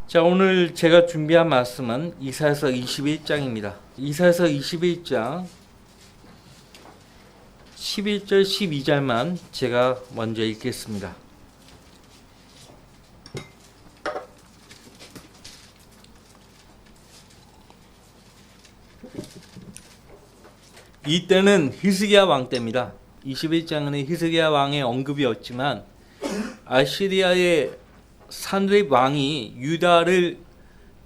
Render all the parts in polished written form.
자, 오늘 제가 준비한 말씀은 이사야서 21장입니다. 이사야서 21장 11절 12절만 제가 먼저 읽겠습니다. 이때는 히스기야 왕 때입니다. 21장은 히스기야 왕의 언급이 없지만 아시리아의 산립 왕이 유다를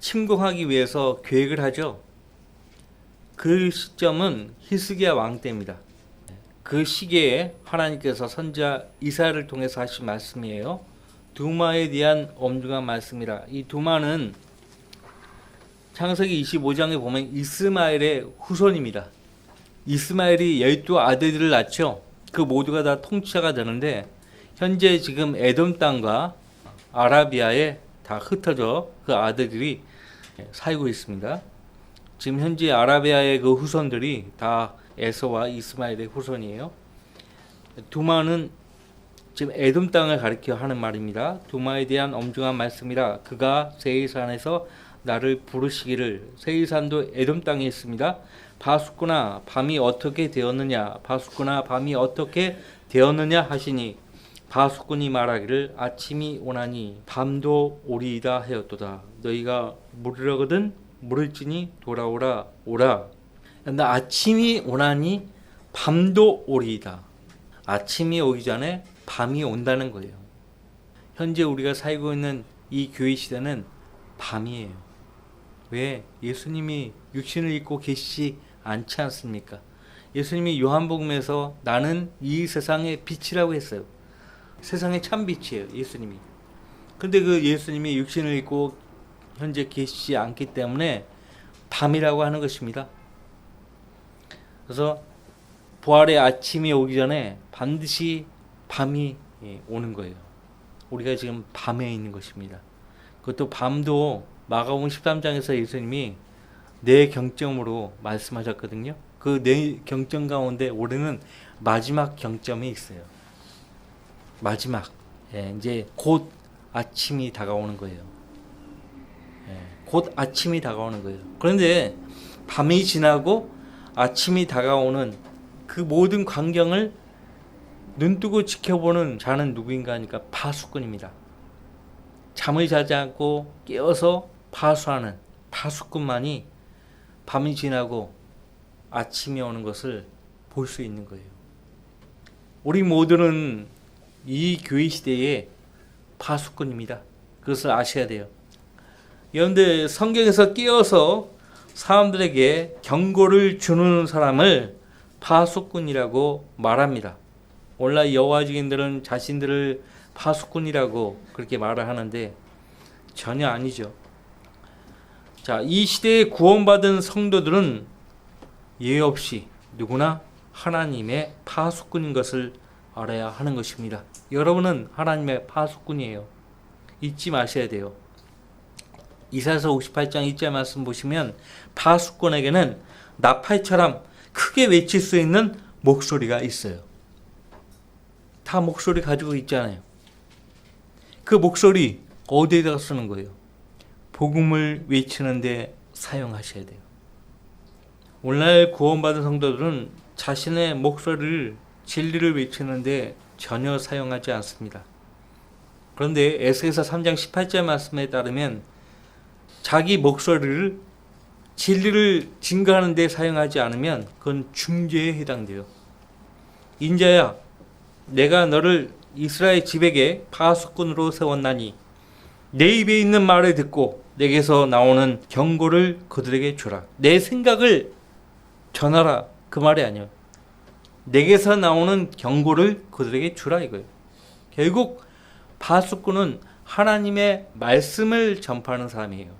침공하기 위해서 계획을 하죠. 그 시점은 히스기야 왕 때입니다. 그 시기에 하나님께서 선지자 이사야를 통해서 하신 말씀이에요. 두마에 대한 엄중한 말씀이라. 이 두마는 창세기 25장에 보면 이스마엘의 후손입니다. 이스마엘이 12 아들들을 낳죠. 그 모두가 다 통치자가 되는데 현재 지금 에돔 땅과 아라비아에 다 흩어져 그 아들들이 살고 있습니다. 지금 현재 아라비아의 그 후손들이 다 에서와 이스마엘의 후손이에요. 두마는 지금 에돔 땅을 가리켜 하는 말입니다. 두마에 대한 엄중한 말씀이라. 그가 세일산에서 나를 부르시기를. 세일산도 에돔 땅에 있습니다. 바숫구나 밤이 어떻게 되었느냐, 바숫구나 밤이 어떻게 되었느냐 하시니 바숫꾼이 말하기를 아침이 오나니 밤도 오리이다 하였도다. 너희가 물으려거든 물을지니 돌아오라 오라. 나 아침이 오나니 밤도 오리이다. 아침이 오기 전에 밤이 온다는 거예요. 현재 우리가 살고 있는 이 교회 시대는 밤이에요. 왜? 예수님이 육신을 입고 계시지 않지 않습니까? 예수님이 요한복음에서 나는 이 세상의 빛이라고 했어요. 세상의 참 빛이에요, 예수님이. 근데 그 예수님이 육신을 입고 현재 계시지 않기 때문에 밤이라고 하는 것입니다. 그래서 부활의 아침이 오기 전에 반드시 밤이 오는 거예요. 우리가 지금 밤에 있는 것입니다. 그것도 밤도 마가복음 13장에서 예수님이 네 경점으로 말씀하셨거든요. 그 네 경점 가운데 올해는 마지막 경점이 있어요. 마지막. 이제 곧 아침이 다가오는 거예요. 곧 아침이 다가오는 거예요. 그런데 밤이 지나고 아침이 다가오는 그 모든 광경을 눈뜨고 지켜보는 자는 누구인가 하니까 파수꾼입니다. 잠을 자지 않고 깨어서 파수하는 파수꾼만이 밤이 지나고 아침이 오는 것을 볼 수 있는 거예요. 우리 모두는 이 교회 시대의 파수꾼입니다. 그것을 아셔야 돼요. 그런데 성경에서 깨어서 사람들에게 경고를 주는 사람을 파수꾼이라고 말합니다. 오늘날 여호와 증인들은 자신들을 파수꾼이라고 그렇게 말을 하는데 전혀 아니죠. 자, 이 시대에 구원받은 성도들은 예외 없이 누구나 하나님의 파수꾼인 것을 알아야 하는 것입니다. 여러분은 하나님의 파수꾼이에요. 잊지 마셔야 돼요. 이사야서 58장 1절 말씀 보시면 파수꾼에게는 나팔처럼 크게 외칠 수 있는 목소리가 있어요. 다 목소리 가지고 있잖아요. 그 목소리 어디에다가 쓰는 거예요? 복음을 외치는데 사용하셔야 돼요. 오늘날 구원받은 성도들은 자신의 목소리를 진리를 외치는데 전혀 사용하지 않습니다. 그런데 에스겔서 3장 18절 말씀에 따르면 자기 목소리를 진리를 증거하는 데 사용하지 않으면 그건 중죄에 해당돼요. 인자야, 내가 너를 이스라엘 집에게 파수꾼으로 세웠나니 내 입에 있는 말을 듣고 내게서 나오는 경고를 그들에게 주라. 내 생각을 전하라. 그 말이 아니에요. 내게서 나오는 경고를 그들에게 주라 이거예요. 결국 파수꾼은 하나님의 말씀을 전파하는 사람이에요.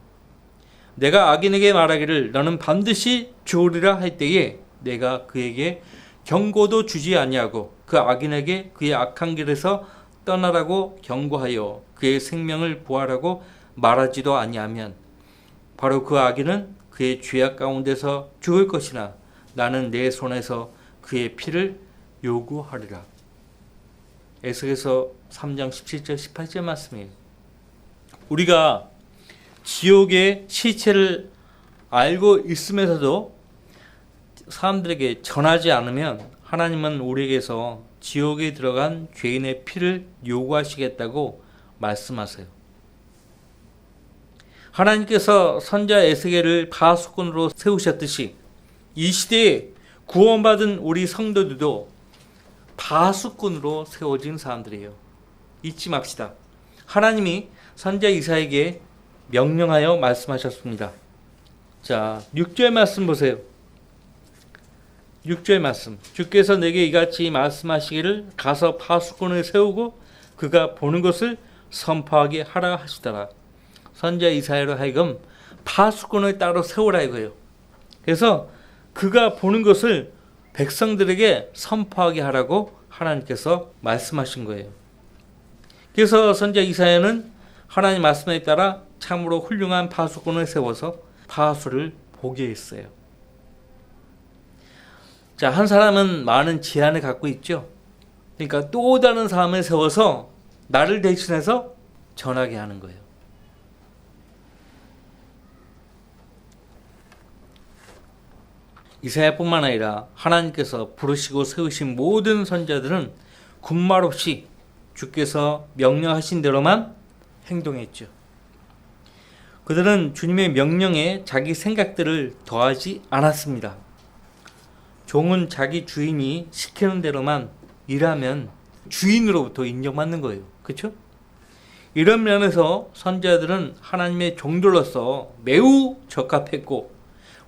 내가 악인에게 말하기를 너는 반드시 죽으리라 할 때에 내가 그에게 경고도 주지 아니하고 그 악인에게 그의 악한 길에서 떠나라고 경고하여 그의 생명을 부활하고 말하지도 아니하면 바로 그 악인은 그의 죄악 가운데서 죽을 것이나 나는 내 손에서 그의 피를 요구하리라. 에스겔서 3장 17절 18절 말씀이에요. 우리가 지옥의 시체를 알고 있으면서도 사람들에게 전하지 않으면 하나님은 우리에게서 지옥에 들어간 죄인의 피를 요구하시겠다고 말씀하세요. 하나님께서 선지자 에스겔을 파수꾼으로 세우셨듯이 이 시대에 구원받은 우리 성도들도 파수꾼으로 세워진 사람들이에요. 잊지 맙시다. 하나님이 선지자 이사야에게 명령하여 말씀하셨습니다. 자, 6절 말씀 보세요. 6절 말씀. 주께서 내게 이같이 말씀하시기를 가서 파수꾼을 세우고 그가 보는 것을 선포하게 하라 하시더라. 선지자 이사야로 하여금 파수꾼을 따로 세우라 이거예요. 그래서 그가 보는 것을 백성들에게 선포하게 하라고 하나님께서 말씀하신 거예요. 그래서 선지자 이사야는 하나님 말씀에 따라 참으로 훌륭한 파수꾼을 세워서 파수를 보게 했어요. 자, 한 사람은 많은 제한을 갖고 있죠. 그러니까 또 다른 사람을 세워서 나를 대신해서 전하게 하는 거예요. 이사야뿐만 아니라 하나님께서 부르시고 세우신 모든 선지자들은 군말 없이 주께서 명령하신 대로만 행동했죠. 그들은 주님의 명령에 자기 생각들을 더하지 않았습니다. 종은 자기 주인이 시키는 대로만 일하면 주인으로부터 인정받는 거예요. 그렇죠? 이런 면에서 선지자들은 하나님의 종들로서 매우 적합했고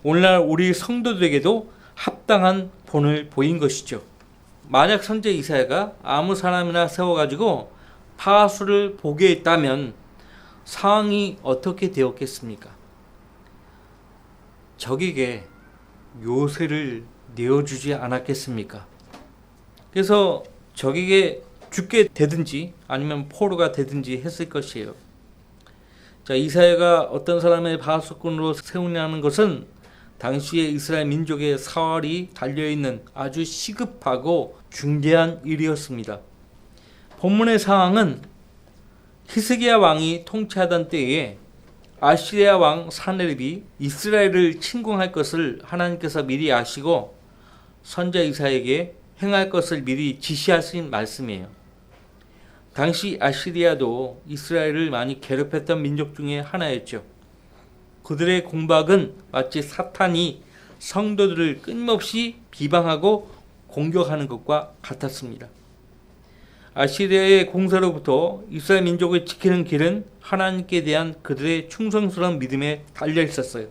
오늘날 우리 성도들에게도 합당한 본을 보인 것이죠. 만약 선지자 이사야가 아무 사람이나 세워가지고 파수를 보게 했다면 상황이 어떻게 되었겠습니까? 적에게 요새를 내어주지 않았겠습니까? 그래서 적에게 죽게 되든지 아니면 포로가 되든지 했을 것이에요. 자, 이사야가 어떤 사람의 파수꾼으로 세우냐는 것은 당시의 이스라엘 민족의 사활이 달려있는 아주 시급하고 중대한 일이었습니다. 본문의 상황은 히스기야 왕이 통치하던 때에 아시리아 왕 사네립이 이스라엘을 침공할 것을 하나님께서 미리 아시고 선지자 이사야에게 행할 것을 미리 지시하신 말씀이에요. 당시 아시리아도 이스라엘을 많이 괴롭혔던 민족 중에 하나였죠. 그들의 공박은 마치 사탄이 성도들을 끊임없이 비방하고 공격하는 것과 같았습니다. 아시리아의 공세로부터 이스라엘 민족을 지키는 길은 하나님께 대한 그들의 충성스러운 믿음에 달려 있었어요.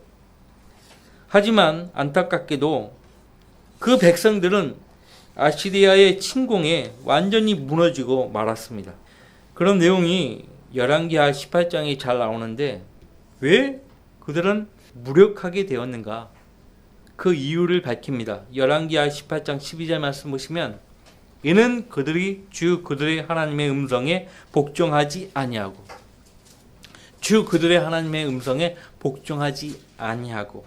하지만 안타깝게도 그 백성들은 아시리아의 침공에 완전히 무너지고 말았습니다. 그런 내용이 열왕기하 18장에 잘 나오는데 왜 그들은 무력하게 되었는가? 그 이유를 밝힙니다. 열왕기하 18장 12절 말씀 보시면 이는 그들이 주 그들의 하나님의 음성에 복종하지 아니하고 주 그들의 하나님의 음성에 복종하지 아니하고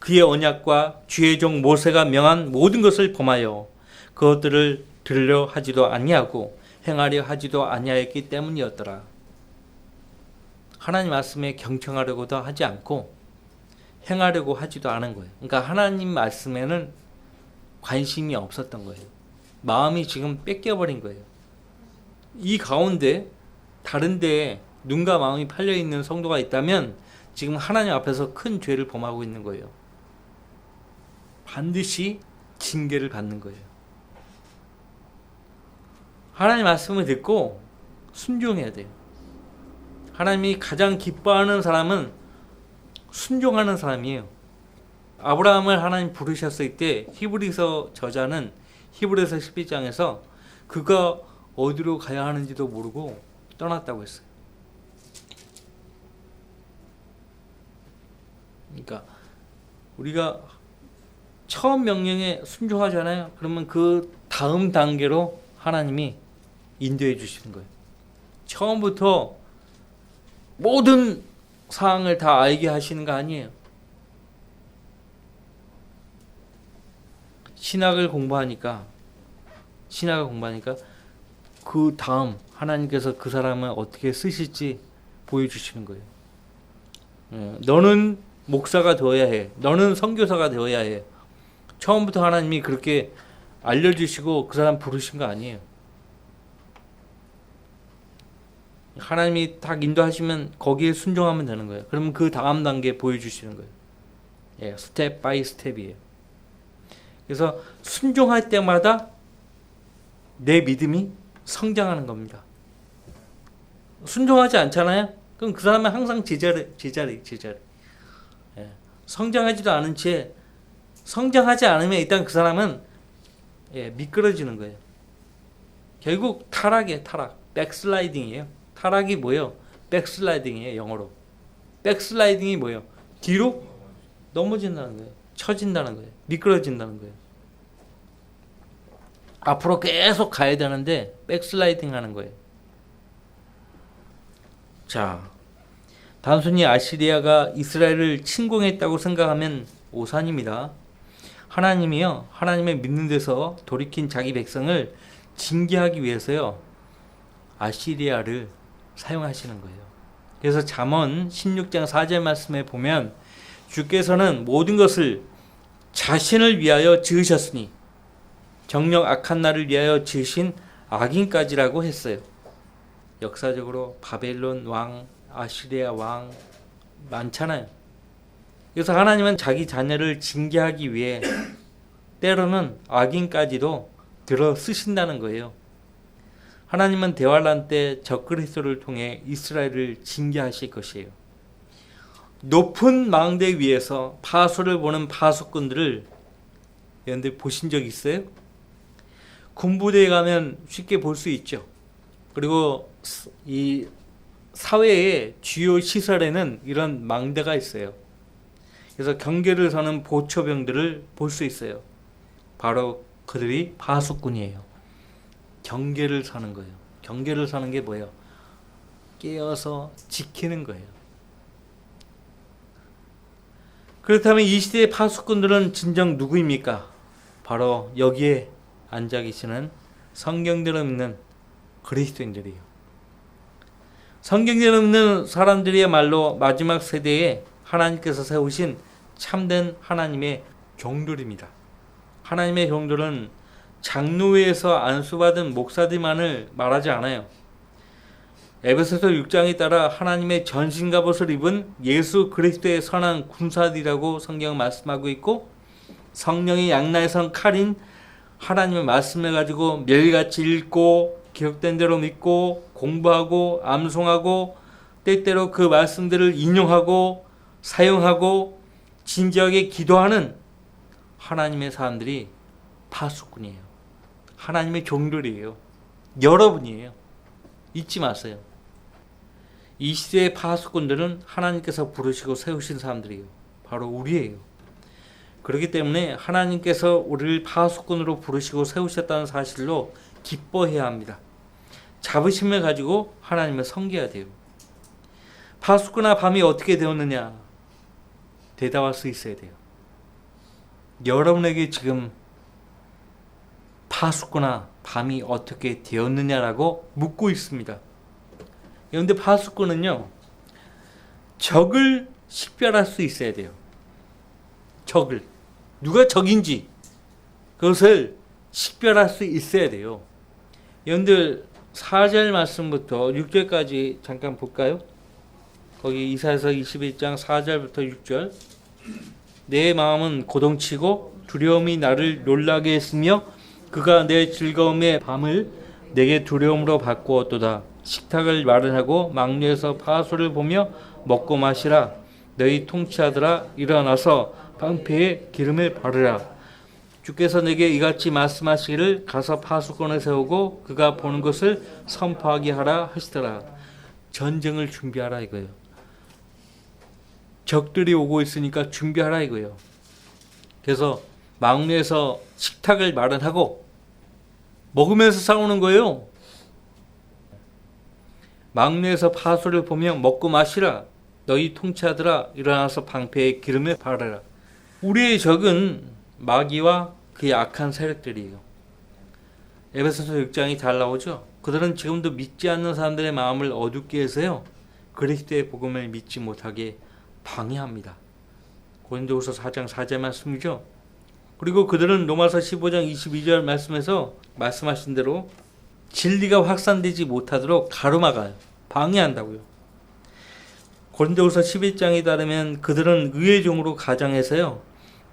그의 언약과 주의 종 모세가 명한 모든 것을 범하여 그것들을 들으려 하지도 아니하고 행하려 하지도 아니하였기 때문이었더라. 하나님 말씀에 경청하려고도 하지 않고 행하려고 하지도 않은 거예요. 그러니까 하나님 말씀에는 관심이 없었던 거예요. 마음이 지금 뺏겨버린 거예요. 이 가운데 다른 데에 눈과 마음이 팔려있는 성도가 있다면 지금 하나님 앞에서 큰 죄를 범하고 있는 거예요. 반드시 징계를 받는 거예요. 하나님 말씀을 듣고 순종해야 돼요. 하나님이 가장 기뻐하는 사람은 순종하는 사람이에요. 아브라함을 하나님 부르셨을 때 히브리서 저자는 히브리서 11장에서 그가 어디로 가야 하는지도 모르고 떠났다고 했어요. 그러니까 우리가 처음 명령에 순종하잖아요. 그러면 그 다음 단계로 하나님이 인도해 주시는 거예요. 처음부터 모든 사항을 다 알게 하시는 거 아니에요. 신학을 공부하니까 그 다음 하나님께서 그 사람을 어떻게 쓰실지 보여주시는 거예요. 너는 목사가 되어야 해. 너는 선교사가 되어야 해. 처음부터 하나님이 그렇게 알려주시고 그 사람 부르신 거 아니에요. 하나님이 딱 인도하시면 거기에 순종하면 되는 거예요. 그러면 그 다음 단계 보여주시는 거예요. 예, 스텝 바이 스텝이에요. 그래서 순종할 때마다 내 믿음이 성장하는 겁니다. 순종하지 않잖아요? 그럼 그 사람은 항상 제자리. 예, 성장하지도 않은 채 성장하지 않으면 일단 그 사람은 미끄러지는 거예요. 결국 타락. 백슬라이딩이에요. 타락이 뭐예요? 백슬라이딩이에요. 영어로. 백슬라이딩이 뭐예요? 뒤로 넘어진다는 거예요. 처진다는 거예요. 미끄러진다는 거예요. 앞으로 계속 가야 되는데 백슬라이딩 하는 거예요. 자, 단순히 아시리아가 이스라엘을 침공했다고 생각하면 오산입니다. 하나님이요, 하나님의 믿는 데서 돌이킨 자기 백성을 징계하기 위해서요, 아시리아를 사용하시는 거예요. 그래서 잠언 16장 4절 말씀에 보면 주께서는 모든 것을 자신을 위하여 지으셨으니 정녕 악한 날을 위하여 지으신 악인까지라고 했어요. 역사적으로 바벨론 왕, 아시리아 왕 많잖아요. 그래서 하나님은 자기 자녀를 징계하기 위해 때로는 악인까지도 들어 쓰신다는 거예요. 하나님은 대환란 때 적그리스도를 통해 이스라엘을 징계하실 것이에요. 높은 망대 위에서 파수를 보는 파수꾼들을 여러분들 보신 적 있어요? 군부대에 가면 쉽게 볼 수 있죠. 그리고 이 사회의 주요 시설에는 이런 망대가 있어요. 그래서 경계를 서는 보초병들을 볼 수 있어요. 바로 그들이 파수꾼이에요. 경계를 서는 거예요. 경계를 서는 게 뭐예요? 깨어서 지키는 거예요. 그렇다면 이 시대의 파수꾼들은 진정 누구입니까? 바로 여기에 앉아 계시는 성경대로 믿는 그리스도인들이에요. 성경대로 믿는 사람들이야말로 마지막 세대에 하나님께서 세우신 참된 하나님의 종들입니다. 하나님의 종들은 장로회에서 안수받은 목사들만을 말하지 않아요. 에베소서 6장에 따라 하나님의 전신갑옷을 입은 예수 그리스도의 선한 군사들이라고 성경은 말씀하고 있고, 성령의 양날선 칼인 하나님의 말씀을 가지고 멸같이 읽고 기록된 대로 믿고 공부하고 암송하고 때때로 그 말씀들을 인용하고 사용하고 진지하게 기도하는 하나님의 사람들이 파수꾼이에요. 하나님의 종들이에요. 여러분이에요. 잊지 마세요. 이 시대의 파수꾼들은 하나님께서 부르시고 세우신 사람들이에요. 바로 우리예요. 그렇기 때문에 하나님께서 우리를 파수꾼으로 부르시고 세우셨다는 사실로 기뻐해야 합니다. 자부심을 가지고 하나님을 섬겨야 돼요. 파수꾼아 밤이 어떻게 되었느냐? 대답할 수 있어야 돼요. 여러분에게 지금 파수꾼아 밤이 어떻게 되었느냐라고 묻고 있습니다. 그런데 파수꾼은요, 적을 식별할 수 있어야 돼요. 적을. 누가 적인지 그것을 식별할 수 있어야 돼요. 여러분들 4절 말씀부터 6절까지 잠깐 볼까요? 거기 이사야서 21장 4절부터 6절. 내 마음은 고동치고 두려움이 나를 놀라게 했으며 그가 내 즐거움의 밤을 내게 두려움으로 바꾸었도다. 식탁을 마련하고 망류에서 파수를 보며 먹고 마시라. 너희 통치하더라. 일어나서 방패에 기름을 바르라. 주께서 내게 이같이 말씀하시기를 가서 파수꾼을 세우고 그가 보는 것을 선포하게 하라 하시더라. 전쟁을 준비하라 이거예요. 적들이 오고 있으니까 준비하라 이거예요. 그래서 망류에서 식탁을 마련하고 먹으면서 싸우는 거예요. 망류에서 파수를 보며 먹고 마시라. 너희 통치하더라. 일어나서 방패에 기름을 바르라. 우리의 적은 마귀와 그의 악한 세력들이에요. 에베소서 6장이 잘 나오죠. 그들은 지금도 믿지 않는 사람들의 마음을 어둡게 해서요, 그리스도의 복음을 믿지 못하게 방해합니다. 고린도후서 4장 4절 말씀이죠. 그리고 그들은 로마서 15장 22절 말씀에서 말씀하신 대로 진리가 확산되지 못하도록 가로막아요. 방해한다고요. 고린도후서 11장에 따르면 그들은 의의 종으로 가장해서요,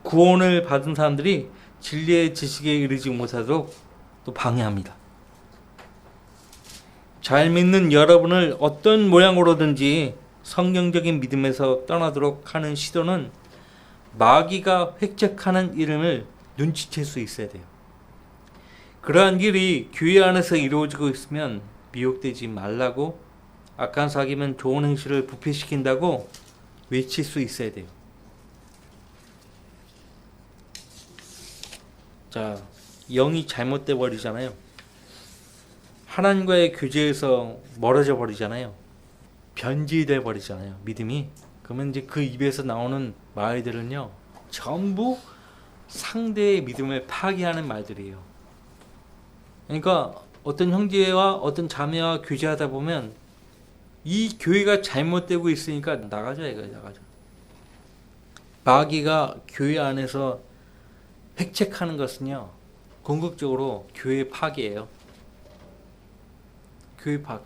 구원을 받은 사람들이 진리의 지식에 이르지 못하도록 또 방해합니다. 잘 믿는 여러분을 어떤 모양으로든지 성경적인 믿음에서 떠나도록 하는 시도는 마귀가 획책하는 이름을 눈치챌 수 있어야 돼요. 그러한 일이 교회 안에서 이루어지고 있으면 미혹되지 말라고, 악한 사귀면 좋은 행실을 부패시킨다고 외칠 수 있어야 돼요. 자, 영이 잘못돼 버리잖아요. 하나님과의 교제에서 멀어져 버리잖아요. 변질돼 버리잖아요. 믿음이. 그러면 이제 그 입에서 나오는 말들은요, 전부 상대의 믿음을 파괴하는 말들이에요. 그러니까 어떤 형제와 어떤 자매와 교제하다 보면 이 교회가 잘못되고 있으니까 나가자 이거예요. 나가자. 마귀가 교회 안에서 획책하는 것은요, 궁극적으로 교회 파괴예요.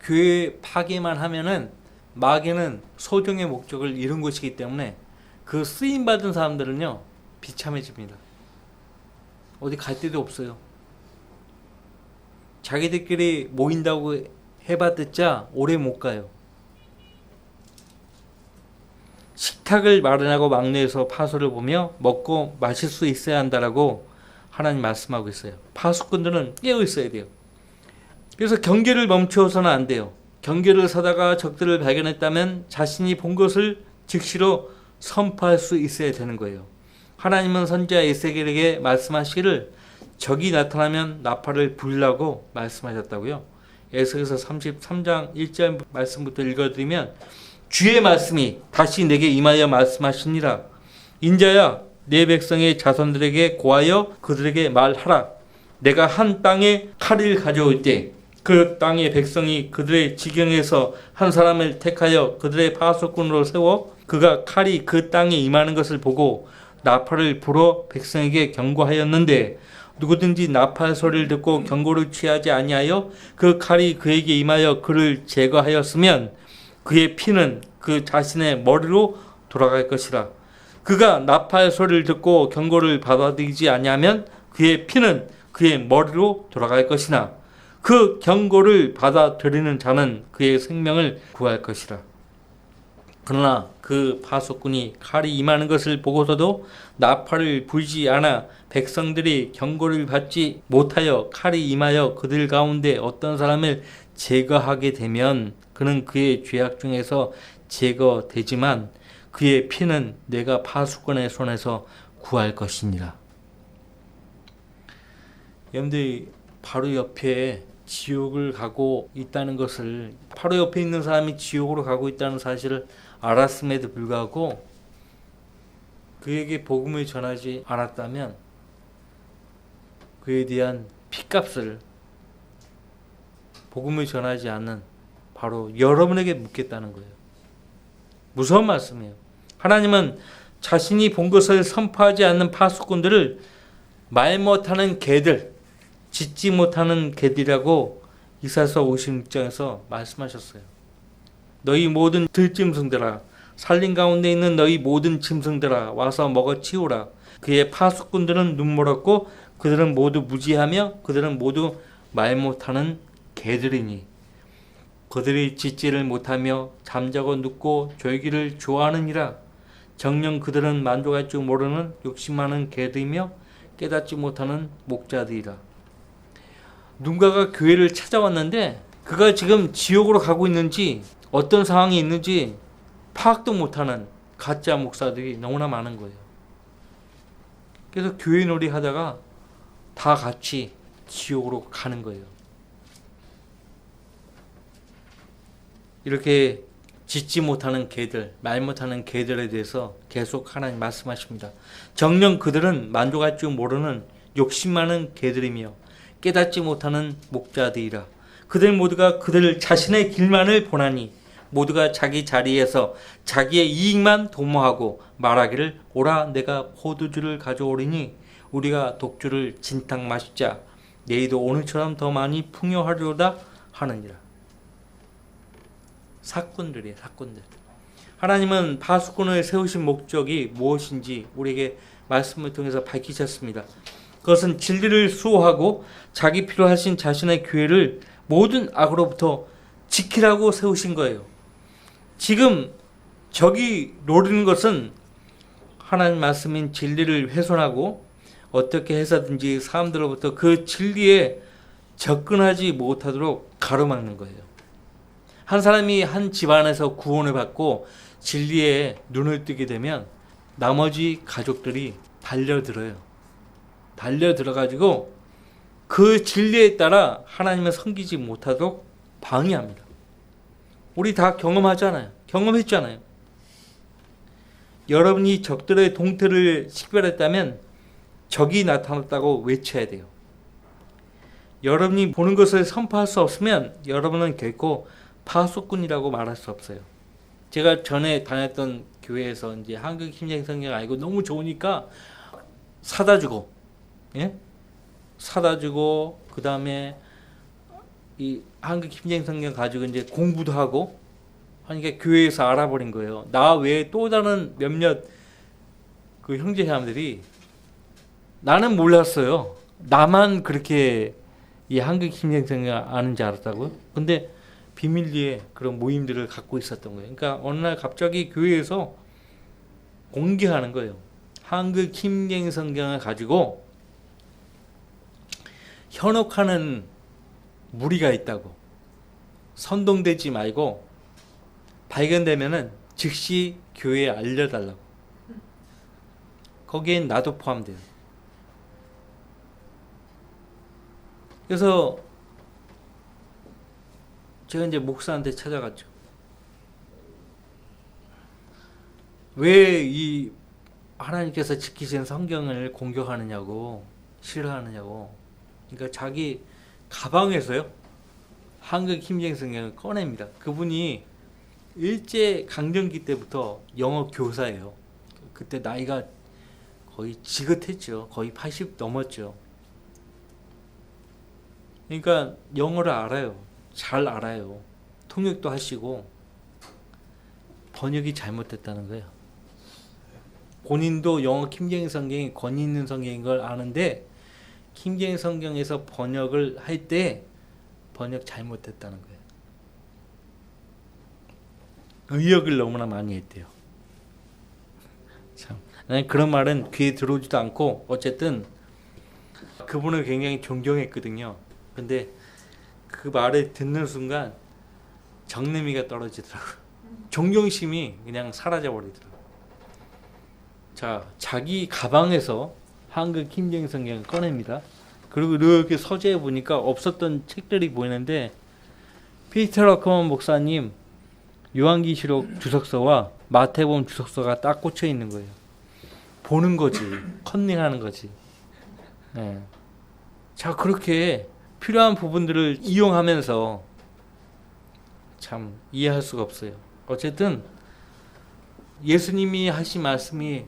교회 파괴만 하면은 마귀는 소정의 목적을 이룬 것이기 때문에 그 쓰임 받은 사람들은요, 비참해집니다. 어디 갈 데도 없어요. 자기들끼리 모인다고 해봤자 오래 못 가요. 식탁을 마련하고 막내에서 파수를 보며 먹고 마실 수 있어야 한다라고 하나님 말씀하고 있어요. 파수꾼들은 깨어 있어야 돼요. 그래서 경계를 멈추어서는 안 돼요. 경계를 서다가 적들을 발견했다면 자신이 본 것을 즉시로 선포할 수 있어야 되는 거예요. 하나님은 선지자 에스겔에게 말씀하시기를 적이 나타나면 나팔을 불라고 말씀하셨다고요. 에스겔서 33장 1절 말씀부터 읽어드리면, 주의 말씀이 다시 내게 임하여 말씀하시니라. 인자야, 내 백성의 자손들에게 고하여 그들에게 말하라. 내가 한 땅에 칼을 가져올 때 그 땅의 백성이 그들의 지경에서 한 사람을 택하여 그들의 파수꾼으로 세워 그가 칼이 그 땅에 임하는 것을 보고 나팔을 불어 백성에게 경고하였는데, 누구든지 나팔 소리를 듣고 경고를 취하지 아니하여 그 칼이 그에게 임하여 그를 제거하였으면 그의 피는 그 자신의 머리로 돌아갈 것이라. 그가 나팔 소리를 듣고 경고를 받아들이지 아니하면 그의 피는 그의 머리로 돌아갈 것이나 그 경고를 받아들이는 자는 그의 생명을 구할 것이라. 그러나 그 파수꾼이 칼이 임하는 것을 보고서도 나팔을 불지 않아 백성들이 경고를 받지 못하여 칼이 임하여 그들 가운데 어떤 사람을 제거하게 되면 그는 그의 죄악 중에서 제거되지만 그의 피는 내가 파수꾼의 손에서 구할 것이니라. 여러분들이 바로 옆에 지옥을 가고 있다는 것을, 바로 옆에 있는 사람이 지옥으로 가고 있다는 사실을 알았음에도 불구하고 그에게 복음을 전하지 않았다면 그에 대한 핏값을 복음을 전하지 않는 바로 여러분에게 묻겠다는 거예요. 무서운 말씀이에요. 하나님은 자신이 본 것을 선포하지 않는 파수꾼들을 말 못하는 개들, 짖지 못하는 개들이라고 이사야서 56장에서 말씀하셨어요. 너희 모든 들짐승들아, 산림 가운데 있는 너희 모든 짐승들아, 와서 먹어치우라. 그의 파수꾼들은 눈멀었고 그들은 모두 무지하며 그들은 모두 말 못하는 개들이니 그들이 짖지를 못하며 잠자고 눕고 졸기를 좋아하느니라. 정녕 그들은 만족할 줄 모르는 욕심 많은 개들이며 깨닫지 못하는 목자들이라. 누군가가 교회를 찾아왔는데 그가 지금 지옥으로 가고 있는지 어떤 상황이 있는지 파악도 못하는 가짜 목사들이 너무나 많은 거예요. 그래서 교회 놀이 하다가 다 같이 지옥으로 가는 거예요. 이렇게 짖지 못하는 개들, 말 못하는 개들에 대해서 계속 하나님 말씀하십니다. 정녕 그들은 만족할 줄 모르는 욕심 많은 개들이며 깨닫지 못하는 목자들이라. 그들 모두가 그들 자신의 길만을 보나니 모두가 자기 자리에서 자기의 이익만 도모하고 말하기를 오라 내가 포도주를 가져오리니 우리가 독주를 진탕 마시자 내일도 오늘처럼 더 많이 풍요하리로다 하느니라. 사건들이에요. 사건들. 하나님은 파수꾼을 세우신 목적이 무엇인지 우리에게 말씀을 통해서 밝히셨습니다. 그것은 진리를 수호하고 자기 필요 하신 자신의 교회를 모든 악으로부터 지키라고 세우신 거예요. 지금 적이 노리는 것은 하나님 말씀인 진리를 훼손하고 어떻게 해서든지 사람들로부터 그 진리에 접근하지 못하도록 가로막는 거예요. 한 사람이 한 집안에서 구원을 받고 진리에 눈을 뜨게 되면 나머지 가족들이 달려들어요. 달려들어가지고 그 진리에 따라 하나님을 섬기지 못하도록 방해합니다. 우리 다 경험하잖아요. 경험했잖아요. 여러분이 적들의 동태를 식별했다면 적이 나타났다고 외쳐야 돼요. 여러분이 보는 것을 선포할 수 없으면 여러분은 결코 파수꾼이라고 말할 수 없어요. 제가 전에 다녔던 교회에서 이제 한국 힘쟁이 성경 알고 너무 좋으니까 사다 주고, 예? 사다 주고, 그 다음에 이 한국 힘쟁이 성경 가지고 이제 공부도 하고 하니까 교회에서 알아버린 거예요. 나 외에 또 다른 몇몇 그 형제자매들이 나는 몰랐어요. 나만 그렇게 이 한국 힘쟁이 성경 아는 줄 알았다고요. 근데 비밀리에 그런 모임들을 갖고 있었던 거예요. 그러니까 어느 날 갑자기 교회에서 공개하는 거예요. 한국 힘쟁이 성경을 가지고 현혹하는 무리가 있다고. 선동되지 말고 발견되면은 즉시 교회에 알려달라고. 거기엔 나도 포함돼요. 그래서 제가 이제 목사한테 찾아갔죠. 왜 이 하나님께서 지키신 성경을 공격하느냐고, 싫어하느냐고. 그러니까 자기 가방에서요, 한국 힘쟁이 성경을 꺼냅니다. 그분이 일제 강점기 때부터 영어 교사예요. 그때 나이가 거의 지긋했죠. 거의 80 넘었죠. 그러니까 영어를 알아요. 잘 알아요. 통역도 하시고 번역이 잘못됐다는 거예요. 본인도 영어 킴제이 성경이 권위 있는 성경인 걸 아는데 킴제이 성경에서 번역을 할 때 번역 잘못됐다는 거예요. 의역을 너무나 많이 했대요. 참, 그런 말은 귀에 들어오지도 않고 어쨌든 그분을 굉장히 존경했거든요. 근데 그 말을 듣는 순간 정내미가 떨어지더라고요. 존경심이 그냥 사라져버리더라고요. 자, 자기 가방에서 한국 킴제이 성경을 꺼냅니다. 그리고 이렇게 서재에 보니까 없었던 책들이 보이는데 피터 러커먼 목사님 요한계시록 주석서와 마태복음 주석서가 딱 꽂혀 있는 거예요. 보는 거지, 컨닝하는 거지. 네. 자, 그렇게 필요한 부분들을 이용하면서 참 이해할 수가 없어요. 어쨌든 예수님이 하신 말씀이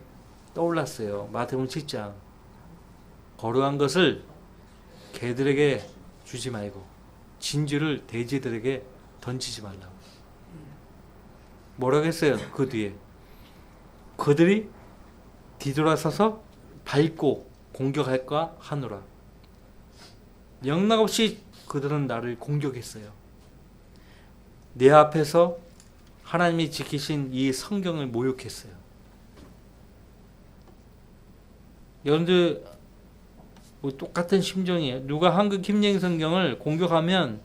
떠올랐어요. 마태복음 7장. 거룩한 것을 개들에게 주지 말고 진주를 돼지들에게 던지지 말라고. 뭐라고 했어요? 그 뒤에 그들이 뒤돌아서서 밟고 공격할까 하노라. 영락없이 그들은 나를 공격했어요. 내 앞에서 하나님이 지키신 이 성경을 모욕했어요. 여러분들 뭐 똑같은 심정이에요. 누가 한국 킴제이 성경을 공격하면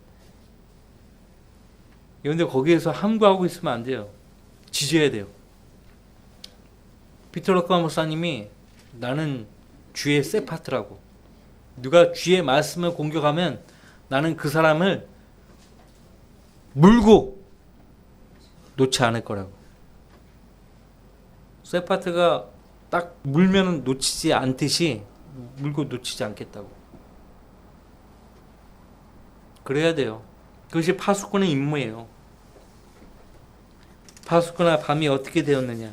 여러분들 거기에서 함구하고 있으면 안 돼요. 지져야 돼요. 피터 러커먼 목사님이 나는 주의 세파트라고. 누가 주의 말씀을 공격하면 나는 그 사람을 물고 놓지 않을 거라고. 세파트가 딱 물면 놓치지 않듯이 물고 놓치지 않겠다고. 그래야 돼요. 그것이 파수꾼의 임무예요. 파수꾼아 밤이 어떻게 되었느냐.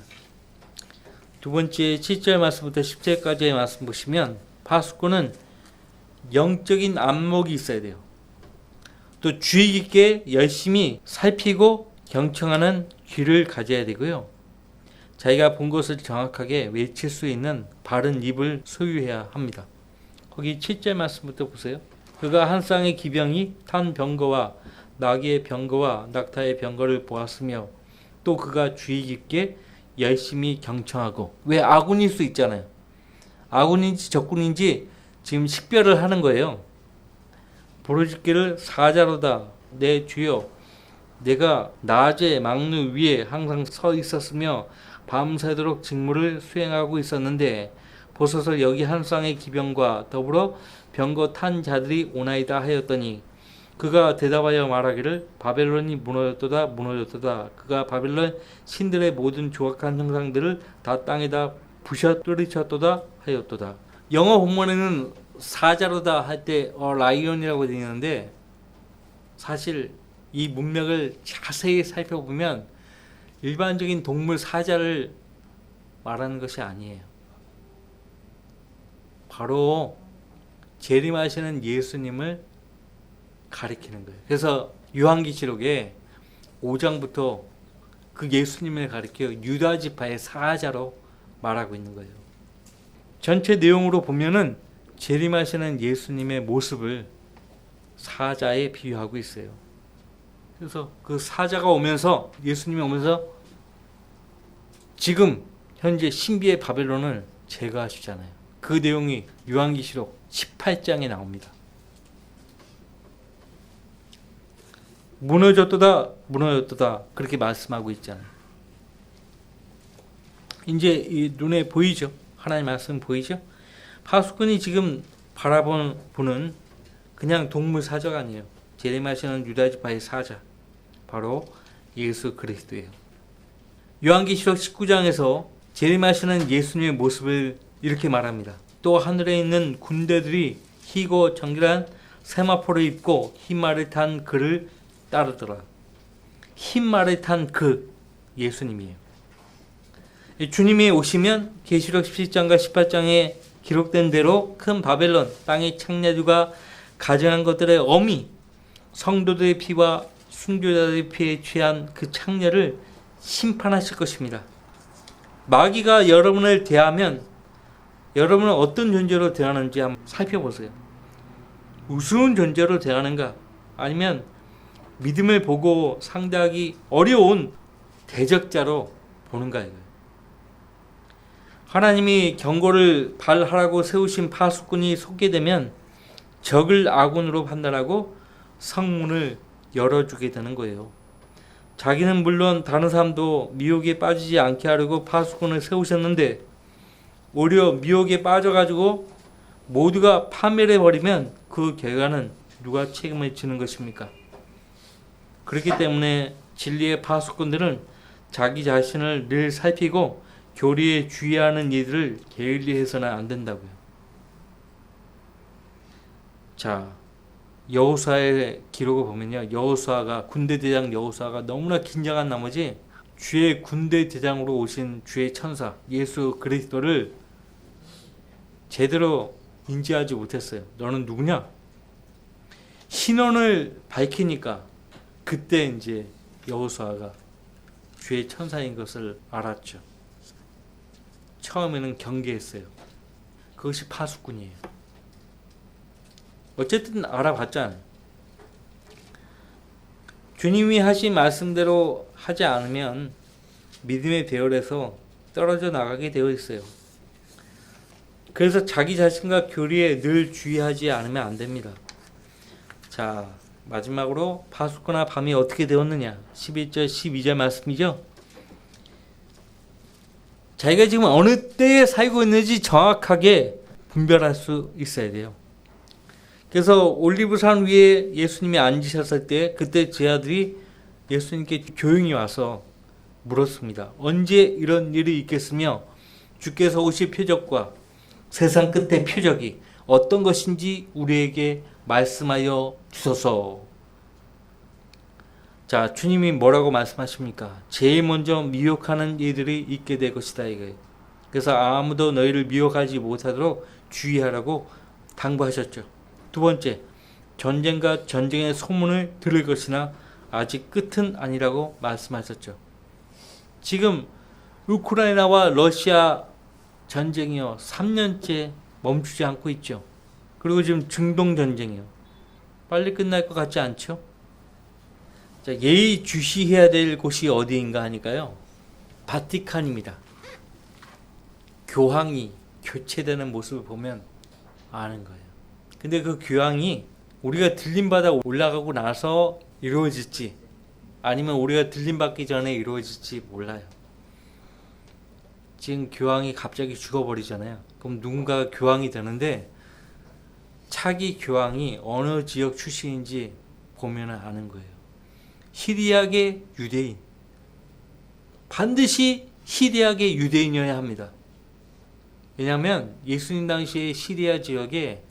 두 번째 7절 말씀부터 10절까지의 말씀 보시면 파수꾼은 영적인 안목이 있어야 돼요. 또 주의 깊게 열심히 살피고 경청하는 귀를 가져야 되고요. 자기가 본 것을 정확하게 외칠 수 있는 바른 입을 소유해야 합니다. 거기 7절 말씀부터 보세요. 그가 한 쌍의 기병이 탄 병거와 나귀의 병거와 낙타의 병거를 보았으며 또 그가 주의 깊게 열심히 경청하고, 왜 아군일 수 있잖아요. 아군인지 적군인지 지금 식별을 하는 거예요. 부르짖기를 사자로다 내 주여, 내가 낮에 망루 위에 항상 서 있었으며 밤새도록 직무를 수행하고 있었는데 보소서 여기 한 쌍의 기병과 더불어 병거 탄 자들이 오나이다 하였더니 그가 대답하여 말하기를 바벨론이 무너졌도다 무너졌도다. 그가 바벨론 신들의 모든 조각한 형상들을 다 땅에다 부셔뜨리쳤도다 하였도다. 영어 본문에는 사자로다 할 때 라이온이라고 되어 있는데 사실 이 문맥을 자세히 살펴보면 일반적인 동물 사자를 말하는 것이 아니에요. 바로 재림하시는 예수님을 가리키는 거예요. 그래서 요한계시록에 5장부터 그 예수님을 가리켜 유다 지파의 사자로 말하고 있는 거예요. 전체 내용으로 보면은 재림하시는 예수님의 모습을 사자에 비유하고 있어요. 그래서 그 사자가 오면서, 예수님이 오면서 지금 현재 신비의 바벨론을 제거하시잖아요. 그 내용이 요한계시록 18장에 나옵니다. 무너졌도다 무너졌도다 그렇게 말씀하고 있잖아요. 이제 이 눈에 보이죠? 하나님 말씀 보이죠? 파수꾼이 지금 바라보는 분은 그냥 동물 사자가 아니에요. 재림하시는 유다지파의 사자, 바로 예수 그리스도예요. 요한계시록 19장에서 재림하시는 예수님의 모습을 이렇게 말합니다. 또 하늘에 있는 군대들이 희고 정결한 세마포를 입고 흰 말을 탄 그를 따르더라. 흰 말을 탄 그 예수님이에요. 주님이 오시면 계시록 17장과 18장에 기록된 대로 큰 바벨론 땅의 창녀들과 가증한 것들의 어미, 성도들의 피와 순교자들의 피에 취한 그 창녀를 심판하실 것입니다. 마귀가 여러분을 대하면 여러분은 어떤 존재로 대하는지 한번 살펴보세요. 우스운 존재로 대하는가, 아니면 믿음을 보고 상대하기 어려운 대적자로 보는가 이거예요. 하나님이 경고를 발하라고 세우신 파수꾼이 속게 되면 적을 아군으로 판단하고 성문을 열어주게 되는 거예요. 자기는 물론 다른 사람도 미혹에 빠지지 않게 하려고 파수꾼을 세우셨는데 오히려 미혹에 빠져가지고 모두가 파멸해버리면 그 결과는 누가 책임을 지는 것입니까? 그렇기 때문에 진리의 파수꾼들은 자기 자신을 늘 살피고 교리에 주의하는 일들을 게을리해서는 안 된다고요. 자, 여호수아의 기록을 보면요, 여호수아가, 군대대장 여호수아가 너무나 긴장한 나머지 주의 군대대장으로 오신 주의 천사 예수 그리스도를 제대로 인지하지 못했어요. 너는 누구냐? 신원을 밝히니까 그때 이제 여호수아가 주의 천사인 것을 알았죠. 처음에는 경계했어요. 그것이 파수꾼이에요. 어쨌든 알아봤잖아요. 주님이 하신 말씀대로 하지 않으면 믿음의 대열에서 떨어져 나가게 되어 있어요. 그래서 자기 자신과 교리에 늘 주의하지 않으면 안 됩니다. 자, 마지막으로 파수꾼아 밤이 어떻게 되었느냐, 11절 12절 말씀이죠. 자기가 지금 어느 때에 살고 있는지 정확하게 분별할 수 있어야 돼요. 그래서 올리브산 위에 예수님이 앉으셨을 때 그때 제 아들이 예수님께 조용히 와서 물었습니다. 언제 이런 일이 있겠으며 주께서 오실 표적과 세상 끝의 표적이 어떤 것인지 우리에게 말씀하여 주소서. 자, 주님이 뭐라고 말씀하십니까? 제일 먼저 미혹하는 이들이 있게 될 것이다 이거예요. 그래서 아무도 너희를 미혹하지 못하도록 주의하라고 당부하셨죠. 두 번째, 전쟁과 전쟁의 소문을 들을 것이나 아직 끝은 아니라고 말씀하셨죠. 지금 우크라이나와 러시아 전쟁이요 3년째 멈추지 않고 있죠. 그리고 지금 중동 전쟁이요 빨리 끝날 것 같지 않죠? 자, 예의주시해야 될 곳이 어디인가 하니까요, 바티칸입니다. 교황이 교체되는 모습을 보면 아는 거예요. 근데 그 교황이 우리가 들림받아 올라가고 나서 이루어질지 아니면 우리가 들림받기 전에 이루어질지 몰라요. 지금 교황이 갑자기 죽어버리잖아요. 그럼 누군가가 교황이 되는데 차기 교황이 어느 지역 출신인지 보면 아는 거예요. 시리아계 유대인, 반드시 시리아계 유대인이어야 합니다. 왜냐하면 예수님 당시에 시리아 지역에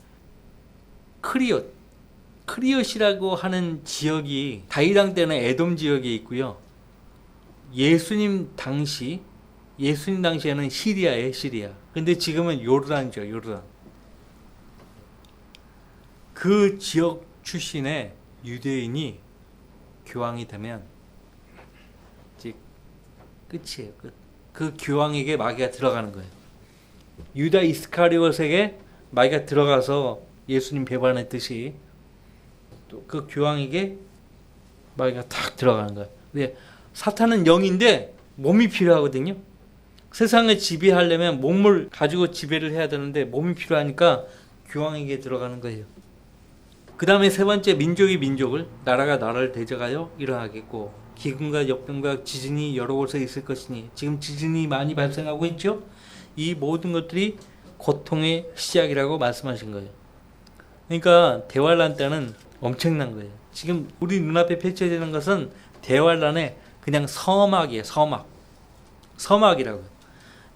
크리엇이라고 하는 지역이 다윗 왕 때는 에돔 지역에 있고요. 예수님 당시에는 시리아예요, 시리아. 근데 지금은 요르단이죠, 요르단. 그 지역 출신의 유대인이 교황이 되면 이제 끝이에요, 끝. 그 교황에게 마귀가 들어가는 거예요. 유다 이스카리옷에게 마귀가 들어가서 예수님 배반했듯이 또 그 교황에게 마귀가 탁 들어가는 거예요. 왜? 사탄은 영인데 몸이 필요하거든요. 세상을 지배하려면 몸을 가지고 지배를 해야 되는데 몸이 필요하니까 교황에게 들어가는 거예요. 그 다음에 세 번째, 민족이 민족을, 나라가 나라를 대적하여 일어나겠고 기근과 역병과 지진이 여러 곳에 있을 것이니, 지금 지진이 많이 발생하고 있죠. 이 모든 것들이 고통의 시작이라고 말씀하신 거예요. 그러니까 대환란 때는 엄청난 거예요. 지금 우리 눈앞에 펼쳐지는 것은 대환란의 그냥 서막이에요. 서막이라고요.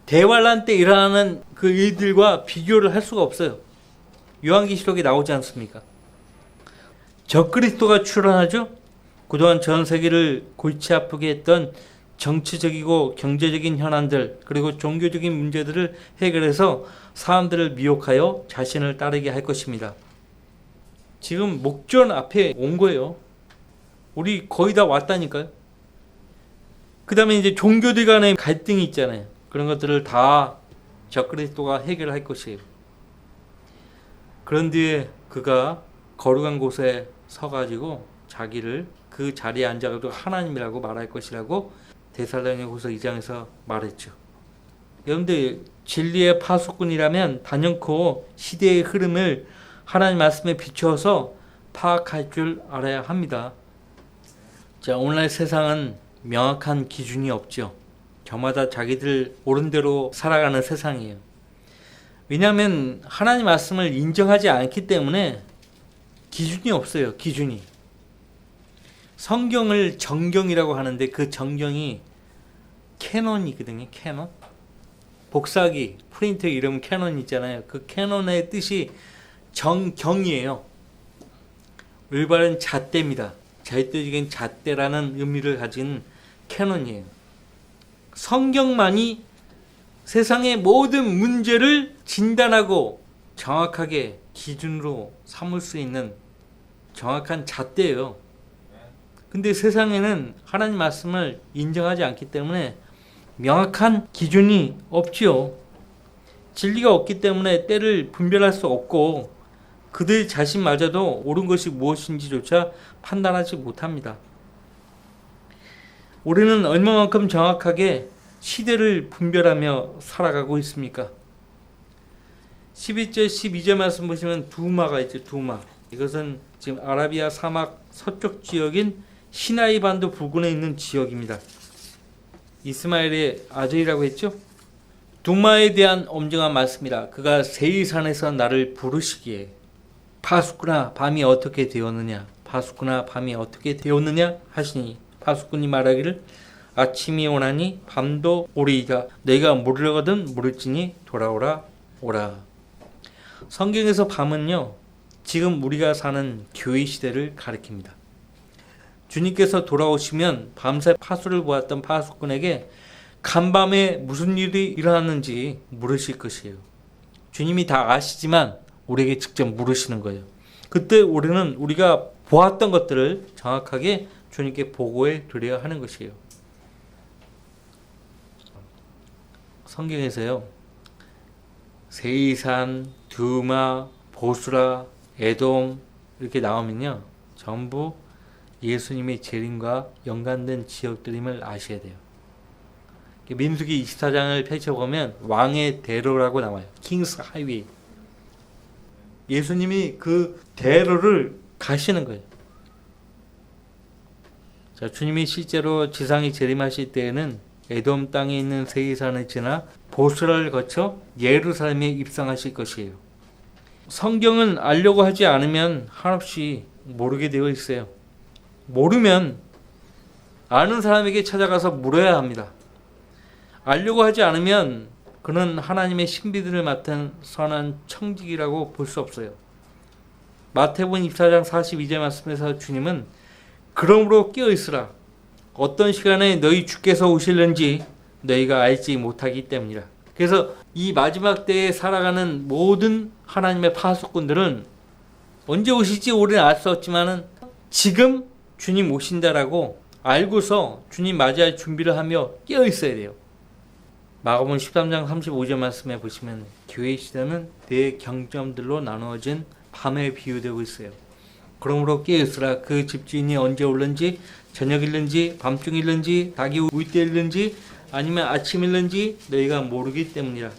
대환란 때 일어나는 그 일들과 비교를 할 수가 없어요. 요한계시록에 나오지 않습니까? 적그리스도가 출현하죠. 그동안 전 세계를 골치 아프게 했던 정치적이고 경제적인 현안들, 그리고 종교적인 문제들을 해결해서 사람들을 미혹하여 자신을 따르게 할 것입니다. 지금 목전 앞에 온 거예요. 우리 거의 다 왔다니까요. 그 다음에 이제 종교들 간의 갈등이 있잖아요. 그런 것들을 다 적그리스도가 해결할 것이에요. 그런 뒤에 그가 거룩한 곳에 서가지고 자기를 그 자리에 앉아가지고 하나님이라고 말할 것이라고 데살로니가후서 2장에서 말했죠. 여러분들, 진리의 파수꾼이라면 단연코 시대의 흐름을 하나님 말씀에 비추어서 파악할 줄 알아야 합니다. 자, 오늘날 세상은 명확한 기준이 없죠. 저마다 자기들 옳은 대로 살아가는 세상이에요. 왜냐하면 하나님 말씀을 인정하지 않기 때문에 기준이 없어요. 기준이. 성경을 정경이라고 하는데 그 정경이 캐논이거든요. 캐논. 복사기, 프린터 이름 캐논 있잖아요. 그 캐논의 뜻이 정경이에요. 올바른 잣대입니다. 절대적인 잣대라는 의미를 가진 캐논이에요. 성경만이 세상의 모든 문제를 진단하고 정확하게 기준으로 삼을 수 있는 정확한 잣대예요. 근데 세상에는 하나님 말씀을 인정하지 않기 때문에 명확한 기준이 없지요. 진리가 없기 때문에 때를 분별할 수 없고 그들 자신마저도 옳은 것이 무엇인지조차 판단하지 못합니다. 우리는 얼마만큼 정확하게 시대를 분별하며 살아가고 있습니까? 11절, 12절 말씀 보시면 두마가 있죠. 두마. 이것은 지금 아라비아 사막 서쪽 지역인 시나이 반도 부근에 있는 지역입니다. 이스마엘의 아들이라고 했죠. 두마에 대한 엄정한 말씀이라. 그가 세이산에서 나를 부르시기에 파수꾼아 밤이 어떻게 되었느냐, 파수꾼아 밤이 어떻게 되었느냐 하시니, 파수꾼이 말하기를 아침이 오나니 밤도 오리이다. 내가 물으려거든 물을지니 돌아오라 오라. 성경에서 밤은요, 지금 우리가 사는 교회 시대를 가리킵니다. 주님께서 돌아오시면 밤새 파수를 보았던 파수꾼에게 간밤에 무슨 일이 일어났는지 물으실 것이에요. 주님이 다 아시지만 우리에게 직접 물으시는 거예요. 그때 우리는 우리가 보았던 것들을 정확하게 주님께 보고해 드려야 하는 것이에요. 성경에서요, 세이산, 두마, 보스라, 에돔 이렇게 나오면요, 전부 예수님의 재림과 연관된 지역들임을 아셔야 돼요. 민수기 24장을 펼쳐보면 왕의 대로라고 나와요. 킹스 하이웨이. 예수님이 그 대로를 가시는 거예요. 자, 주님이 실제로 지상에 재림하실 때에는 에돔 땅에 있는 세이산을 지나 보스라를 거쳐 예루살렘에 입성하실 것이에요. 성경은 알려고 하지 않으면 한없이 모르게 되어 있어요. 모르면 아는 사람에게 찾아가서 물어야 합니다. 알려고 하지 않으면 그는 하나님의 신비들을 맡은 선한 청직이라고 볼 수 없어요. 마태복음 24장 42절 말씀에서 주님은 그러므로 깨어있으라. 어떤 시간에 너희 주께서 오실는지 너희가 알지 못하기 때문이라. 그래서 이 마지막 때에 살아가는 모든 하나님의 파수꾼들은 언제 오실지 우리는 알 수 없지만은 지금 주님 오신다라고 알고서 주님 맞이할 준비를 하며 깨어 있어야 돼요. 마가복음 13장 35절 말씀에 보시면 교회 시대는 대경점들로 나누어진 밤에 비유되고 있어요. 그러므로 깨어 있으라. 그 집주인이 언제 올는지, 저녁일는지, 밤중일는지, 닭이 울 때일는지, 아니면 아침일는지 너희가 모르기 때문이라.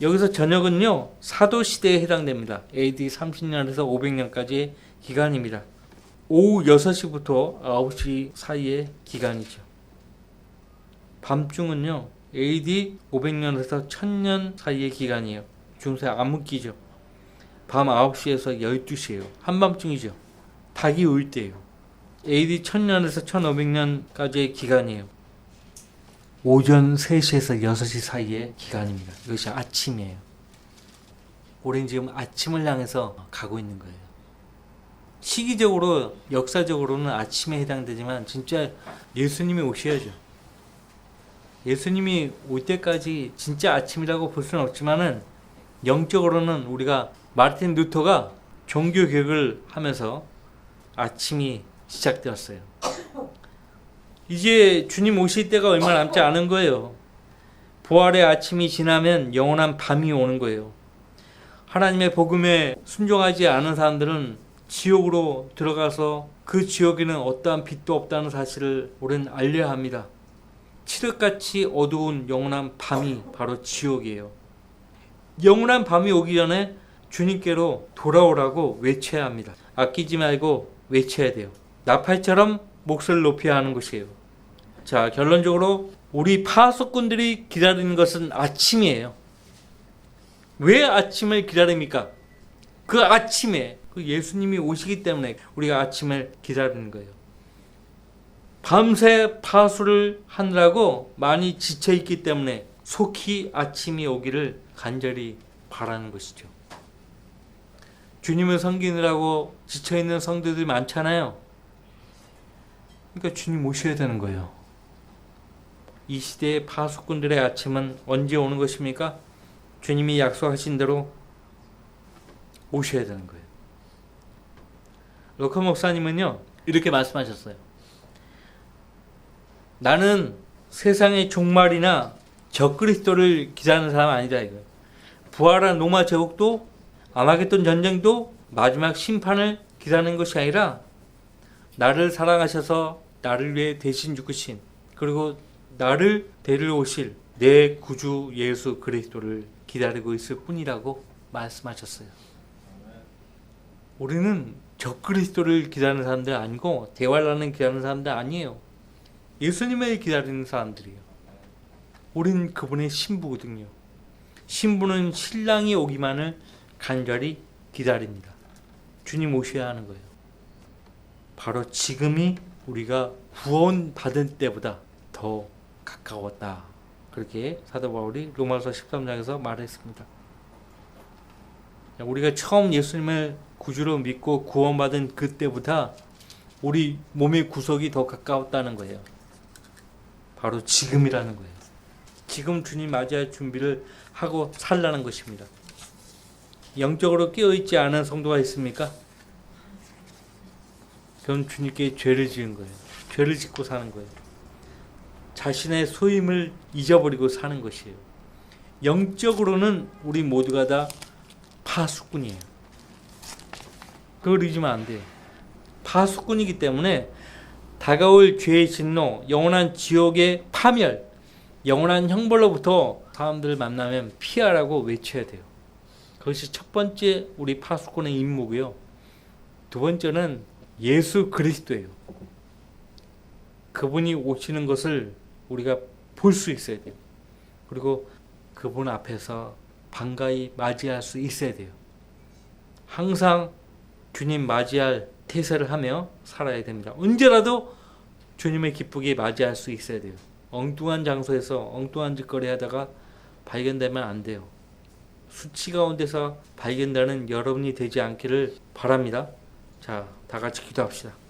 여기서 저녁은요, 사도 시대에 해당됩니다. AD 30년에서 500년까지의 기간입니다. 오후 6시부터 9시 사이의 기간이죠. 밤중은요, AD 500년에서 1000년 사이의 기간이에요. 중세 암흑기죠. 밤 9시에서 12시예요. 한밤중이죠. 닭이 울 때예요. AD 1000년에서 1500년까지의 기간이에요. 오전 3시에서 6시 사이의 기간입니다. 이것이 아침이에요. 우리는 지금 아침을 향해서 가고 있는 거예요. 시기적으로, 역사적으로는 아침에 해당되지만 진짜 예수님이 오셔야죠. 예수님이 올 때까지 진짜 아침이라고 볼 수는 없지만은 영적으로는 우리가 마르틴 루터가 종교개혁을 하면서 아침이 시작되었어요. 이제 주님 오실 때가 얼마 남지 않은 거예요. 부활의 아침이 지나면 영원한 밤이 오는 거예요. 하나님의 복음에 순종하지 않은 사람들은 지옥으로 들어가서 그 지옥에는 어떠한 빛도 없다는 사실을 우리는 알려야 합니다. 칠흑같이 어두운 영원한 밤이 바로 지옥이에요. 영원한 밤이 오기 전에 주님께로 돌아오라고 외쳐야 합니다. 아끼지 말고 외쳐야 돼요. 나팔처럼 몫을 높여야 하는 것이에요. 자, 결론적으로 우리 파수꾼들이 기다리는 것은 아침이에요. 왜 아침을 기다립니까? 그 아침에 그 예수님이 오시기 때문에 우리가 아침을 기다리는 거예요. 밤새 파수를 하느라고 많이 지쳐있기 때문에 속히 아침이 오기를 간절히 바라는 것이죠. 주님을 섬기느라고 지쳐있는 성도들이 많잖아요. 그러니까 주님 오셔야 되는 거예요. 이 시대의 파수꾼들의 아침은 언제 오는 것입니까? 주님이 약속하신 대로 오셔야 되는 거예요. 로커 목사님은요, 이렇게 말씀하셨어요. 나는 세상의 종말이나 적그리스도를 기다리는 사람 아니다 이거예요. 부활한 로마 제국도 아마겟돈 전쟁도 마지막 심판을 기다리는 것이 아니라 나를 사랑하셔서 나를 위해 대신 죽으신, 그리고 나를 데리러 오실 내 구주 예수 그리스도를 기다리고 있을 뿐이라고 말씀하셨어요. 우리는 적그리스도를 기다리는 사람들 아니고 대환란을 기다리는 사람들 아니에요. 예수님을 기다리는 사람들이에요. 우린 그분의 신부거든요. 신부는 신랑이 오기만을 간절히 기다립니다. 주님 오셔야 하는 거예요. 바로 지금이 우리가 구원받은 때보다 더 가까웠다. 그렇게 사도 바울이 로마서 13장에서 말했습니다. 우리가 처음 예수님을 구주로 믿고 구원받은 그때보다 우리 몸의 구속이 더 가까웠다는 거예요. 바로 지금이라는 거예요. 지금 주님 맞이할 준비를 하고 살라는 것입니다. 영적으로 깨어있지 않은 성도가 있습니까? 그건 주님께 죄를 지은 거예요. 죄를 짓고 사는 거예요. 자신의 소임을 잊어버리고 사는 것이에요. 영적으로는 우리 모두가 다 파수꾼이에요. 그걸 잊으면 안 돼요. 파수꾼이기 때문에 다가올 죄의 진노, 영원한 지옥의 파멸, 영원한 형벌로부터 사람들을 만나면 피하라고 외쳐야 돼요. 그것이 첫 번째 우리 파수꾼의 임무고요. 두 번째는 예수 그리스도예요. 그분이 오시는 것을 우리가 볼 수 있어야 돼요. 그리고 그분 앞에서 반가이 맞이할 수 있어야 돼요. 항상 주님 맞이할 태세를 하며 살아야 됩니다. 언제라도 주님을 기쁘게 맞이할 수 있어야 돼요. 엉뚱한 장소에서 엉뚱한 짓거리 하다가 발견되면 안 돼요. 수치 가운데서 발견되는 여러분이 되지 않기를 바랍니다. 자, 다 같이 기도합시다.